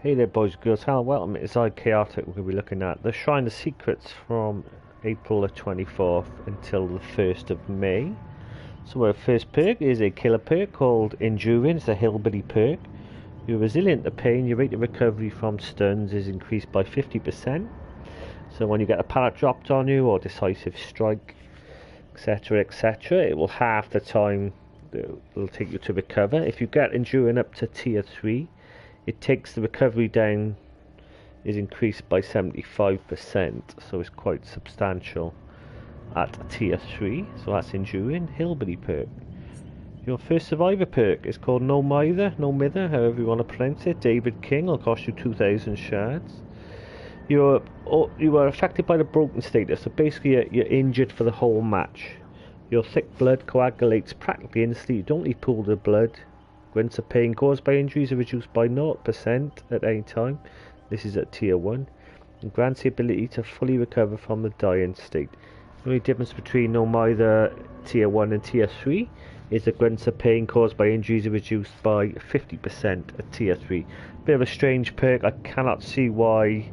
Hey there boys and girls, hello, welcome, it's Chaotic. We're going to be looking at the Shrine of Secrets from April the 24th until the 1st of May. So our first perk is a killer perk called Injoi. It's a Hillbilly perk. You're resilient to pain, your rate of recovery from stuns is increased by 50%. So when you get a pallet dropped on you or decisive strike, etc, etc, it will halve the time that it'll take you to recover. If you get Enduring up to tier 3, it takes the recovery down, is increased by 75%, so it's quite substantial at tier 3. So that's Enduring Hillbilly perk. Your first survivor perk is called No Mither, however you want to pronounce it. David King will cost you 2,000 shards. You are affected by the broken status, so basically you're injured for the whole match. Your thick blood coagulates practically instantly. You don't need pool of blood. Grunts of pain caused by injuries are reduced by 0% at any time. This is at tier 1. And grants the ability to fully recover from the dying state. The only difference between No Mither tier 1 and tier 3 is that grunts of pain caused by injuries are reduced by 50% at tier 3. Bit of a strange perk. I cannot see why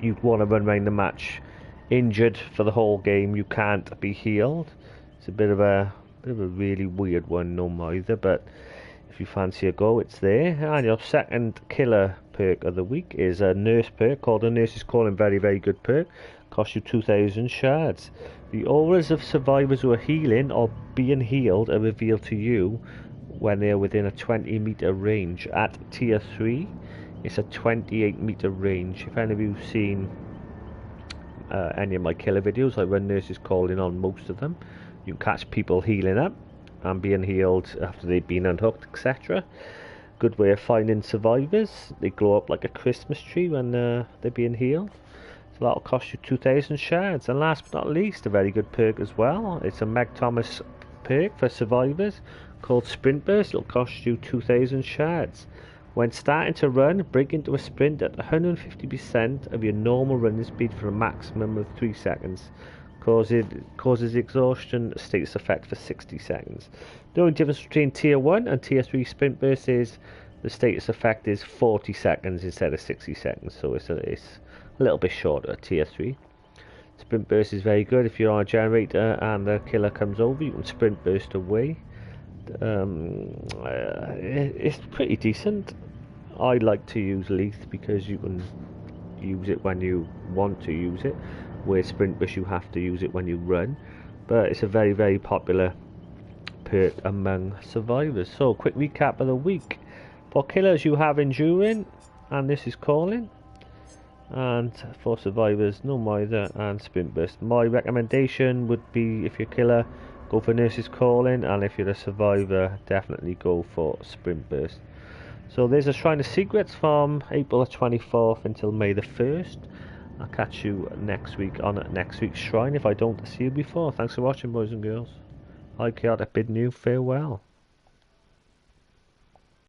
you'd want to run around the match injured for the whole game. You can't be healed. It's a bit of a really weird one, No Mither, but if you fancy a go, it's there. And your second killer perk of the week is a nurse perk called A Nurse's Calling. Very good perk. Costs you 2,000 shards. The auras of survivors who are healing or being healed are revealed to you when they are within a 20-meter range. At tier 3, it's a 28-meter range. If any of you have seen any of my killer videos, I run Nurse's Calling on most of them. You can catch people healing up and being healed after they've been unhooked, etc. Good way of finding survivors. They glow up like a Christmas tree when they're being healed. So that'll cost you 2,000 shards. And last but not least, a very good perk as well. It's a Meg Thomas perk for survivors called Sprint Burst. It'll cost you 2,000 shards. When starting to run, break into a sprint at 150% of your normal running speed for a maximum of 3 seconds. Causes exhaustion status effect for 60 seconds. The only difference between tier 1 and tier 3 sprint burst is the status effect is 40 seconds instead of 60 seconds, so it's a little bit shorter at tier 3. Sprint burst is very good if you're on a generator and the killer comes over, you can sprint burst away. It's pretty decent. I like to use Leith because you can use it when you want to use it, where Sprint Burst you have to use it when you run. But it's a very popular perk among survivors. So quick recap of the week. For killers you have Enduring and This Is Calling, and for survivors No Mither and Sprint Burst. My recommendation would be, if you're a killer, go for Nurse's Calling, and if you're a survivor, definitely go for Sprint Burst. So there's a Shrine of Secrets from April the 24th until May the 1st. I'll catch you next week on next week's Shrine if I don't see you before. Thanks for watching, boys and girls. I Chaotic bidding you farewell.